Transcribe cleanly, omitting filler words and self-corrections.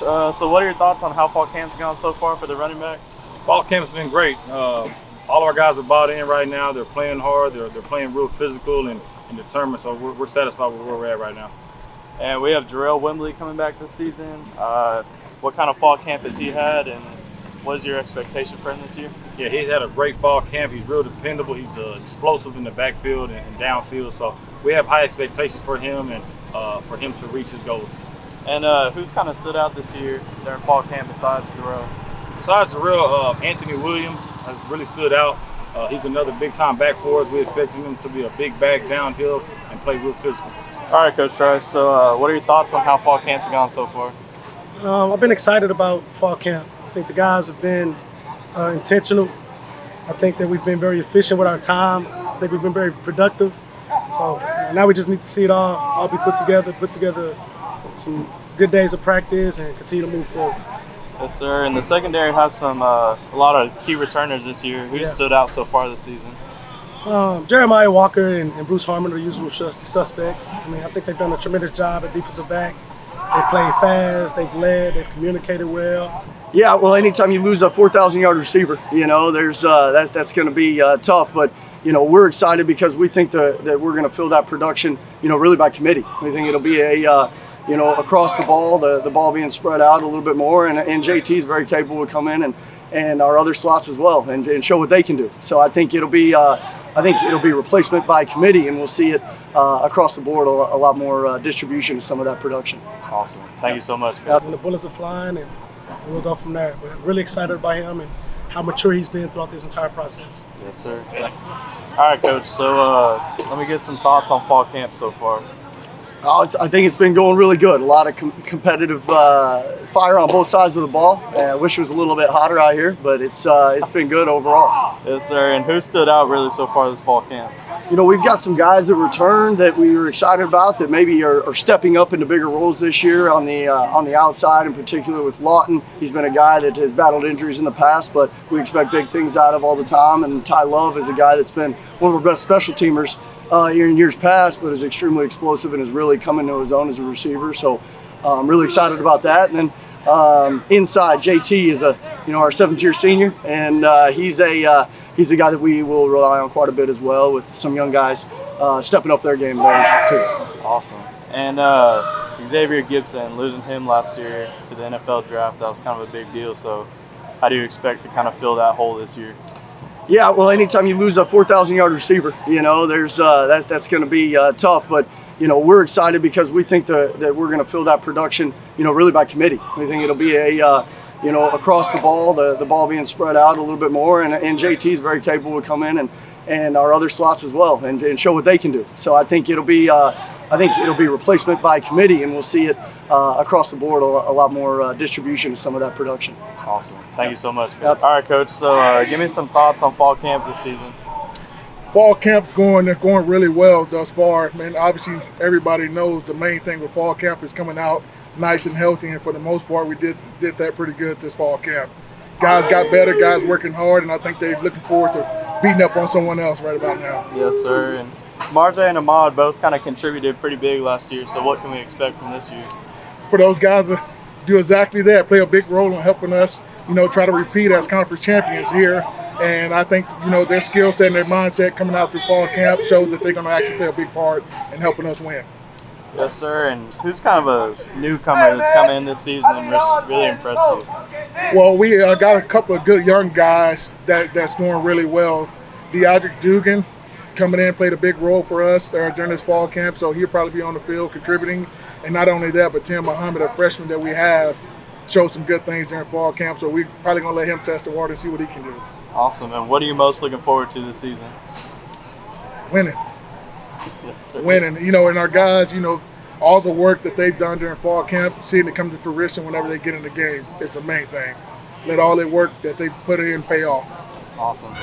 So what are your thoughts on how fall camp's gone so far for the running backs? Fall camp's been great. All our guys are bought in right now. They're playing hard. They're playing real physical and determined. So we're satisfied with where we're at right now. And we have Jarrell Wembley coming back this season. What kind of fall camp has he had, and what is your expectation for him this year? Yeah, he's had a great fall camp. He's real dependable. He's explosive in the backfield and downfield. So we have high expectations for him and for him to reach his goals. And who's kind of stood out this year during fall camp besides Jarrell? Besides Jarrell, Anthony Williams has really stood out. He's another big-time back for us. We expect him to be a big back downhill and play real physical. All right, Coach Trice. So what are your thoughts on how fall camp's gone so far? I've been excited about fall camp. I think the guys have been intentional. I think that we've been very efficient with our time. I think we've been very productive. So now we just need to see it all be put together some good days of practice and continue to move forward. Yes, sir. And the secondary has some a lot of key returners this year. Who stood out so far this season? Jeremiah Walker and Bruce Harmon are the usual suspects. I mean, I think they've done a tremendous job at defensive back. They've played fast, they've led, they've communicated well. Yeah, well, anytime you lose a 4,000-yard receiver, there's that's going to be tough. But we're excited because we think that we're going to fill that production, really by committee. We think it'll be across the ball, the ball being spread out a little bit more, and JT is very capable to come in and our other slots as well and show what they can do. So I think it'll be replacement by committee, and we'll see it across the board, a lot more distribution of some of that production. Awesome. Thank you so much. And the bullets are flying, and we'll go from there. We're really excited about him and how mature he's been throughout this entire process. Yes, sir. All right, Coach. So let me get some thoughts on fall camp so far. I think it's been going really good. A lot of competitive fire on both sides of the ball. I wish it was a little bit hotter out here, but it's been good overall. Yes, sir. And who stood out really so far this fall camp? We've got some guys that returned that we were excited about that maybe are stepping up into bigger roles this year on the outside, in particular with Lawton. He's been a guy that has battled injuries in the past, but we expect big things out of all the time. And Ty Love is a guy that's been one of our best special teamers in years past, but is extremely explosive and has really come into his own as a receiver. So I'm really excited about that. And then inside, JT is our seventh-year senior, and he's a guy that we will rely on quite a bit as well, with some young guys stepping up their game there too. Awesome. And Xavier Gibson, losing him last year to the NFL draft, that was kind of a big deal. So how do you expect to kind of fill that hole this year? Yeah, well, anytime you lose a 4,000-yard receiver, there's that's going to be tough. But we're excited because we think that we're going to fill that production, really by committee. We think it'll be across the ball, the ball being spread out a little bit more, and JT is very capable to come in and our other slots as well and show what they can do. So I think it'll be replacement by committee, and we'll see it across the board, a lot more distribution of some of that production. Awesome. Thank you so much. Yep. All right, Coach. So give me some thoughts on fall camp this season. Fall camp's going really well thus far. Man, obviously everybody knows the main thing with fall camp is coming out nice and healthy, and for the most part we did that pretty good this fall camp. Guys got better, guys working hard, and I think they're looking forward to beating up on someone else right about now. Yes, sir. And Marjay and Ahmad both kind of contributed pretty big last year, so what can we expect from this year? For those guys to do exactly that, play a big role in helping us, try to repeat as conference champions here. And I think, their skill set and their mindset coming out through fall camp shows that they're going to actually play a big part in helping us win. Yes, sir. And who's kind of a newcomer that's come in this season and really impressed you? Well, we got a couple of good young guys that's doing really well. Deodric Dugan coming in played a big role for us during this fall camp, so he'll probably be on the field contributing. And not only that, but Tim Muhammad, a freshman that we have, showed some good things during fall camp, so we're probably going to let him test the water and see what he can do. Awesome. And what are you most looking forward to this season? Winning. Yes, sir. Winning. And our guys, all the work that they've done during fall camp, seeing it come to fruition whenever they get in the game is the main thing. Let all the work that they put in pay off. Awesome.